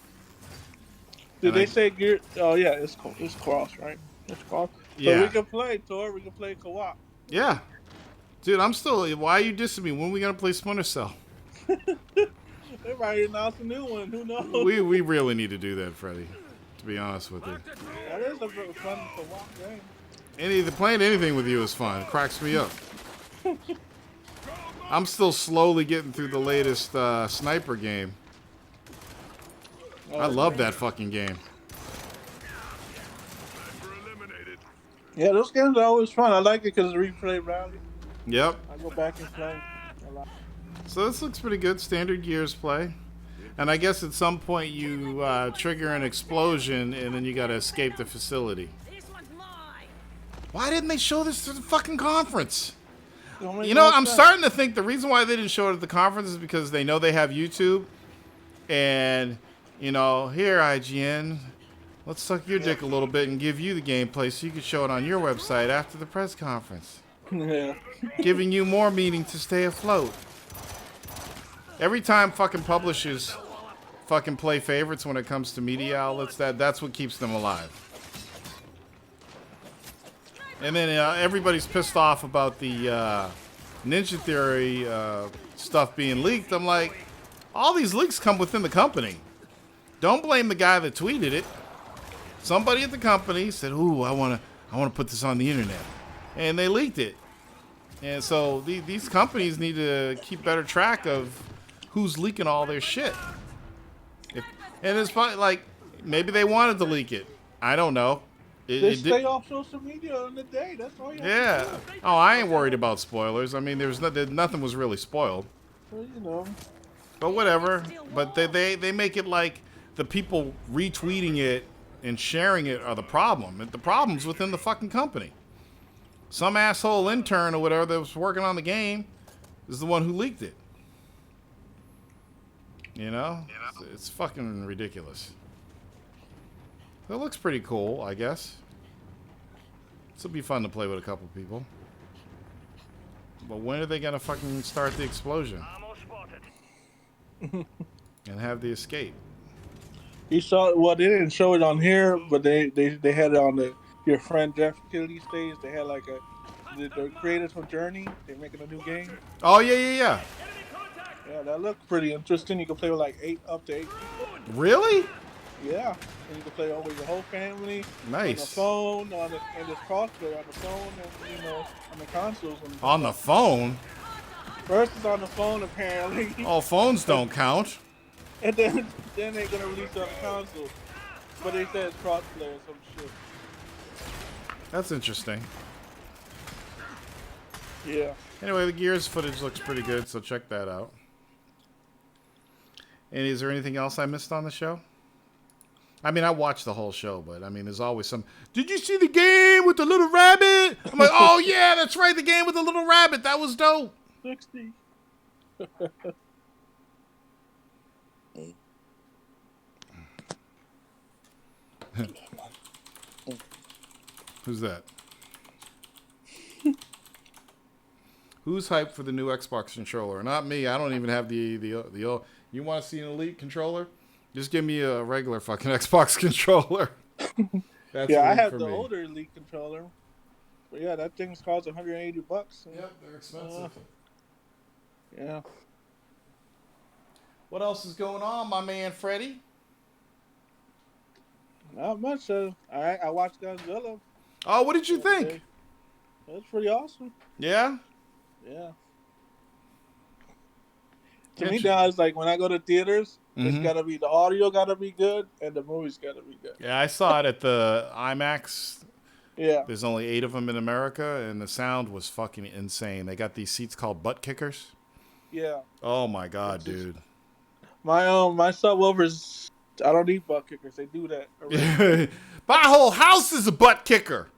Did they say gear? Oh yeah, it's cross, right? It's cross. Yeah. So we can play, Tor. We can play co-op. Yeah. Dude, I'm still... Why are you dissing me? When are we going to play Splinter Cell? They might announce a new one. Who knows? We really need to do that, Freddy. To be honest with you. That is a fun co-op game. Playing anything with you is fun. It cracks me up. I'm still slowly getting through the latest sniper game. I love that fucking game. Yeah, those games are always fun. I like it because it's replay value. Yep. I go back and play a lot. So this looks pretty good. Standard Gears play. And I guess at some point you trigger an explosion and then you gotta escape the facility. Why didn't they show this to the fucking conference? You know, I'm starting to think the reason why they didn't show it at the conference is because they know they have YouTube. And, you know, here, IGN... Let's suck your dick a little bit and give you the gameplay so you can show it on your website after the press conference. Yeah. Giving you more meaning to stay afloat. Every time fucking publishers fucking play favorites when it comes to media outlets, that's what keeps them alive. And then everybody's pissed off about the Ninja Theory stuff being leaked. I'm like, all these leaks come within the company. Don't blame the guy that tweeted it. Somebody at the company said, "Ooh, I want to put this on the internet," and they leaked it. And so these companies need to keep better track of who's leaking all their shit. And it's probably like maybe they wanted to leak it. I don't know. They stay off social media on the day. That's all you have to do. Oh, I ain't worried about spoilers. I mean, nothing was really spoiled. Well, you know. But whatever. But they make it like the people retweeting it and sharing it are the problem. The problem's within the fucking company. Some asshole intern or whatever that was working on the game is the one who leaked it. You know? It's fucking ridiculous. It looks pretty cool, I guess. This will be fun to play with a couple people. But when are they gonna fucking start the explosion? And have the escape? You saw they didn't show it on here, but they had it on your friend Jeff Kelly's stage. They had like the creators from Journey. They're making a new game. Oh yeah. Yeah, that looked pretty interesting. You can play with like up to 8 people. Really? Yeah, and you can play over your whole family. Nice. On the phone, and this crossplay on the phone, and on the consoles. On the phone? First it's on the phone apparently. Oh, phones don't count. And then they're gonna release it on the console. But they said it's crossplay or some shit. That's interesting. Yeah. Anyway, the Gears footage looks pretty good, so check that out. And is there anything else I missed on the show? I mean, I watched the whole show, but I mean, there's always some. Did you see the game with the little rabbit? I'm like, oh yeah, that's right, the game with the little rabbit. That was dope. 60. Who's that? Who's hyped for the new Xbox controller? Not me. I don't even have the old. You want to see an Elite controller? Just give me a regular fucking Xbox controller. That's Yeah, I Elite have for the me. older Elite controller. But yeah, that thing's costs $180. Yep, they're expensive. Yeah. What else is going on, my man Freddie? Not much. I watched Godzilla. Oh, what did you the other think? day. It was pretty awesome. Yeah? Yeah. To me now, it's like when I go to theaters, it's gotta be the audio gotta be good and the movie's gotta be good. Yeah, I saw it at the IMAX. Yeah. There's only 8 of them in America, and the sound was fucking insane. They got these seats called butt kickers. Yeah. Oh my god, dude. My subwoofers, I don't need butt kickers. They do that already. My whole house is a butt kicker.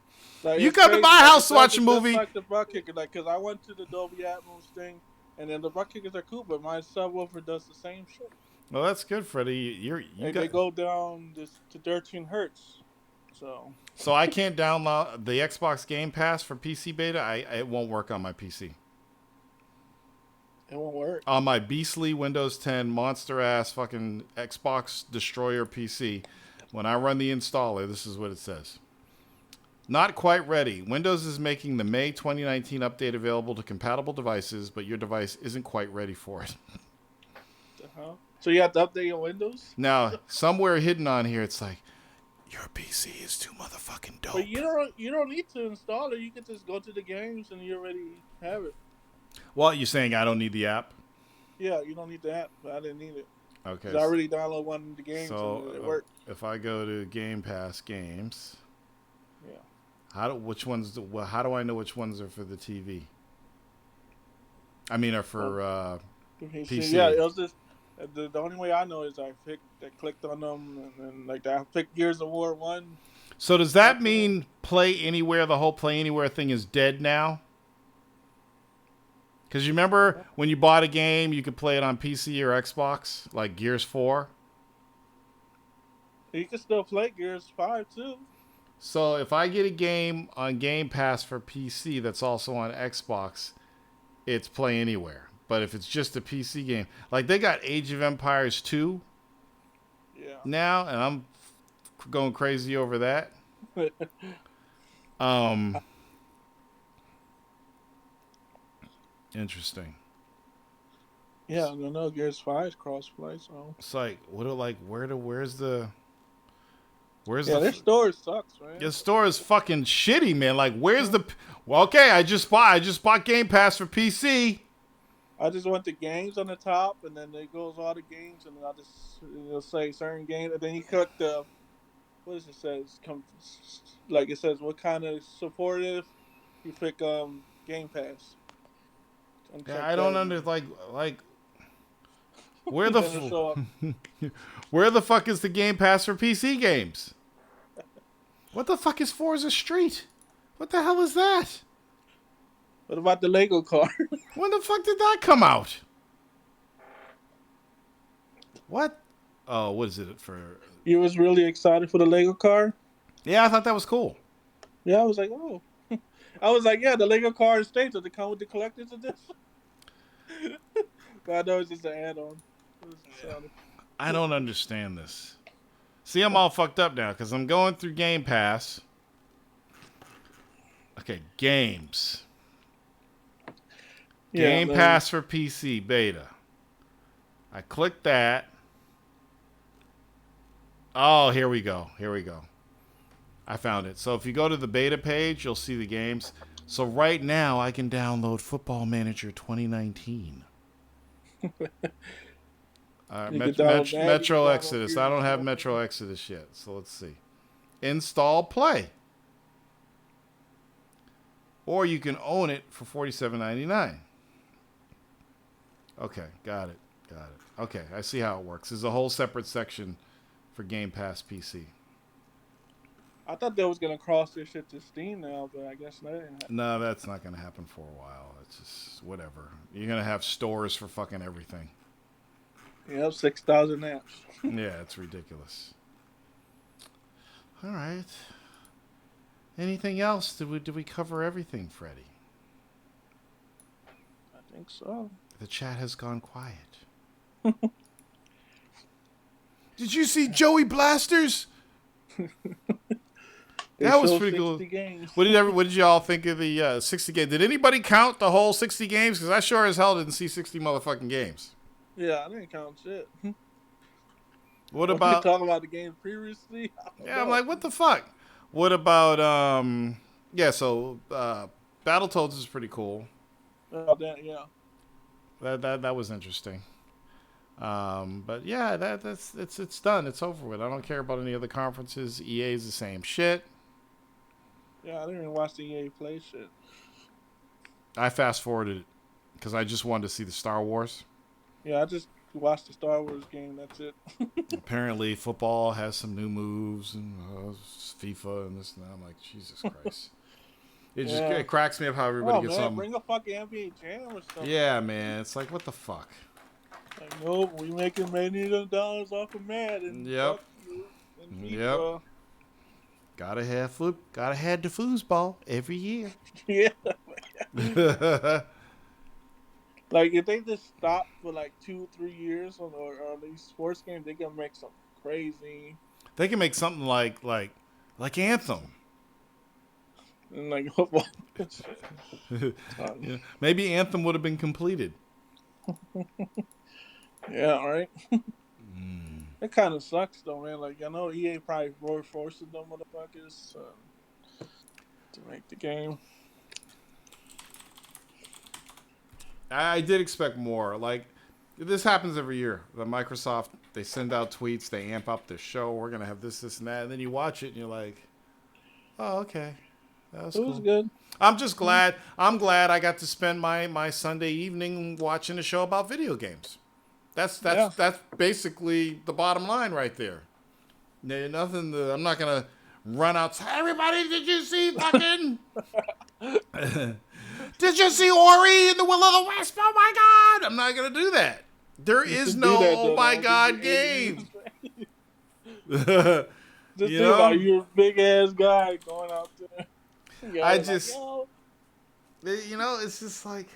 Like, You it's come to crazy. my Like, house it to watch a doesn't movie. just like the butt kicker, like, cause I went to the Dolby Atmos thing, and then the butt kickers are cool, but my subwoofer does the same shit. Well, that's good, Freddie. They go down to 13 hertz. So I can't download the Xbox Game Pass for PC beta. It won't work on my PC. It won't work. On my beastly Windows 10 monster ass fucking Xbox Destroyer PC, when I run the installer, this is what it says. Not quite ready. Windows is making the May 2019 update available to compatible devices, but your device isn't quite ready for it. Uh-huh. So you have to update your Windows? Now, somewhere hidden on here, it's like, your PC is too motherfucking dope. But you don't need to install it. You can just go to the games and you already have it. Well, you're saying I don't need the app? Yeah, you don't need the app, but I didn't need it. Okay. 'Cause I already downloaded one of the games and it worked. If I go to Game Pass games, Yeah. how do I know which ones are for the TV? I mean, are for PC. Yeah, it was just the only way I know is I clicked on them and like I picked Gears of War 1. So does that mean Play Anywhere? The whole Play Anywhere thing is dead now? Because you remember when you bought a game, you could play it on PC or Xbox, like Gears 4? You can still play Gears 5 too. So if I get a game on Game Pass for PC that's also on Xbox, it's Play Anywhere. But if it's just a PC game, like they got Age of Empires 2 now, and I'm going crazy over that. Interesting. Yeah, I don't know. Gears 5 is crossplay, so It's like, where's the their store sucks, man. Your store is fucking shitty, man. Like, where's the? Well, okay, I just bought Game Pass for PC. I just want the games on the top, and then it goes all the games, and I just it'll say certain games, and then you click the what does it says? Like it says what kind of supportive. You pick Game Pass. Yeah, I don't understand. Like, where the where the fuck is the Game Pass for PC games? What the fuck is Forza Street? What the hell is that? What about the Lego car? When the fuck did that come out? What? Oh, what is it for? You was really excited for the Lego car? Yeah, I thought that was cool. Yeah, I was like, oh. I was like, yeah, the Lego car states that they come with the collector's edition. But I know it's just an add-on. I don't understand this. See, I'm all fucked up now because I'm going through Game Pass. Okay, games. Game Pass for PC beta. I click that. Oh, here we go. I found it. So if you go to the beta page, you'll see the games. So right now, I can download Football Manager 2019. Metro Exodus. I don't have Metro Exodus yet. So let's see. Install Play. Or you can own it for $47.99. Okay, got it. Got it. Okay, I see how it works. There's a whole separate section for Game Pass PC. I thought they was gonna cross their shit to Steam now, but I guess not. No, that's not going to happen for a while. It's just whatever. You're going to have stores for fucking everything. Yep, 6,000 apps. Yeah, it's ridiculous. All right. Anything else? Did we cover everything, Freddie? I think so. The chat has gone quiet. Did you see Joey Blasters? That was pretty cool. Games. What did y'all think of the 60 games? Did anybody count the whole 60 games? Because I sure as hell didn't see 60 motherfucking games. Yeah, I didn't count shit. What about talking about the games previously? Yeah, I'm like, what the fuck? What about so Battletoads is pretty cool. Yeah. That was interesting. But yeah, it's done. It's over with. I don't care about any other conferences. EA is the same shit. Yeah, I didn't even watch the EA Play shit. I fast forwarded it because I just wanted to see the Star Wars. Yeah, I just watched the Star Wars game. That's it. Apparently, football has some new moves and FIFA and this and that. I'm like, Jesus Christ. It cracks me up how everybody gets something. Bring a fucking NBA Jam or something. Yeah, man. It's like, what the fuck? Like, nope, we making millions of dollars off of Madden. Yep. Yep. Gotta have the foosball every year. Yeah. Like, if they just stop for like 2-3 years on these sports games, they can make something crazy. They can make something like Anthem. And like football. Yeah. Maybe Anthem would have been completed. Yeah, right. It kind of sucks though, man. Like, I know EA probably forces them motherfuckers to make the game. I did expect more. Like, this happens every year. The Microsoft, they send out tweets, they amp up their show. We're gonna have this, and that, and then you watch it and you're like, oh, okay, that was cool. It was good. I'm just glad. I'm glad I got to spend my Sunday evening watching a show about video games. That's basically the bottom line right there. Nothing. I'm not gonna run outside. Everybody, did you see fucking? Did you see Ori in the Will of the Wisp? Oh my God! I'm not gonna do that. There is no oh my God game. Just think about you're a big ass guy going out there. It's just like,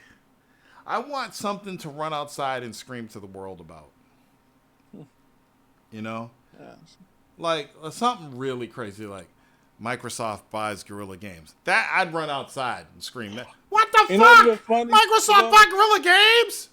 I want something to run outside and scream to the world about. Yeah. Like something really crazy, like Microsoft buys Guerrilla Games. That I'd run outside and scream that. What the fuck? Microsoft bought Guerrilla Games?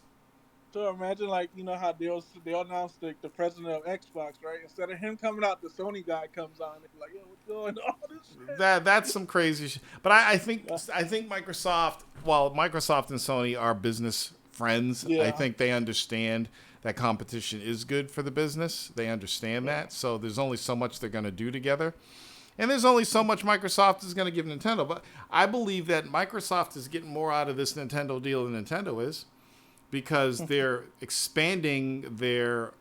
So imagine, like, you know how they announced the president of Xbox, right? Instead of him coming out, the Sony guy comes on and be like, yo, what's going on? This shit? That's some crazy shit. But I think Microsoft, while Microsoft and Sony are business friends, I think they understand that competition is good for the business. They understand that. So there's only so much they're going to do together. And there's only so much Microsoft is going to give Nintendo. But I believe that Microsoft is getting more out of this Nintendo deal than Nintendo is, because they're expanding their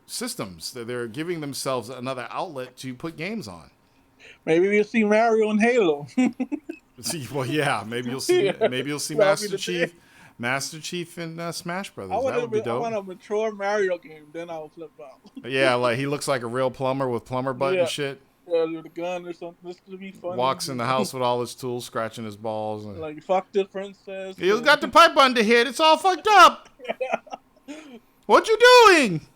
systems. They're giving themselves another outlet to put games on. Maybe we'll see Mario and Halo. Well, yeah, maybe you'll see Master Chief in Smash Brothers. That would be dope. I want a mature Mario game, then I'll flip out. Yeah, like he looks like a real plumber with plumber butt and shit. Yeah, with a gun or something. This could be fun. Walks in the house with all his tools, scratching his balls. And... like, fuck the princess. He's got the pipe under here. It's all fucked up. What you doing?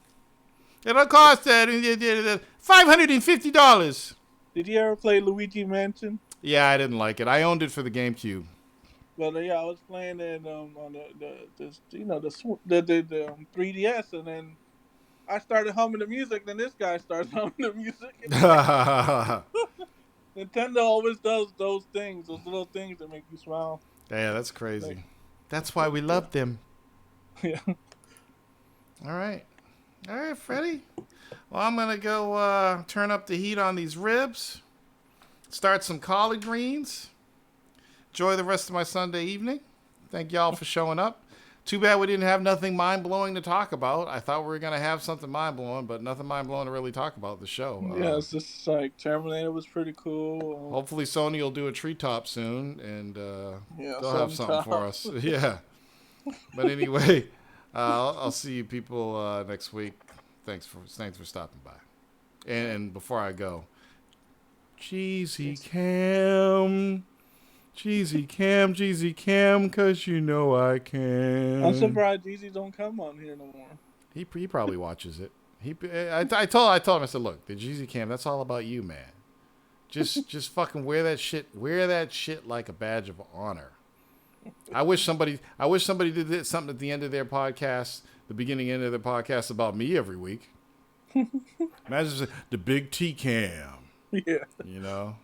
It'll cost that $550. Did you ever play Luigi Mansion? Yeah, I didn't like it. I owned it for the GameCube. But I was playing it on the 3DS, and then I started humming the music. Then this guy starts humming the music. Nintendo always does those things, those little things that make you smile. Yeah, that's crazy. That's why we love them. Yeah. All right, Freddie. Well, I'm gonna go turn up the heat on these ribs. Start some collard greens. Enjoy the rest of my Sunday evening. Thank y'all for showing up. Too bad we didn't have nothing mind-blowing to talk about. I thought we were going to have something mind-blowing, but nothing mind-blowing to really talk about the show. Yeah, it's just like Terminator was pretty cool. Hopefully Sony will do a treetop soon, and Yeah, they'll have something for us. Yeah. But anyway, I'll see you people next week. Thanks for stopping by. And before I go, Jeezy Cam, 'cause you know I can. I'm surprised Jeezy don't come on here no more. He probably watches it. I told him, I said, look, the Jeezy Cam, that's all about you, man. Just fucking wear that shit like a badge of honor. I wish somebody did something at the end of their podcast, the beginning end of their podcast about me every week. Imagine the big T Cam. Yeah. You know?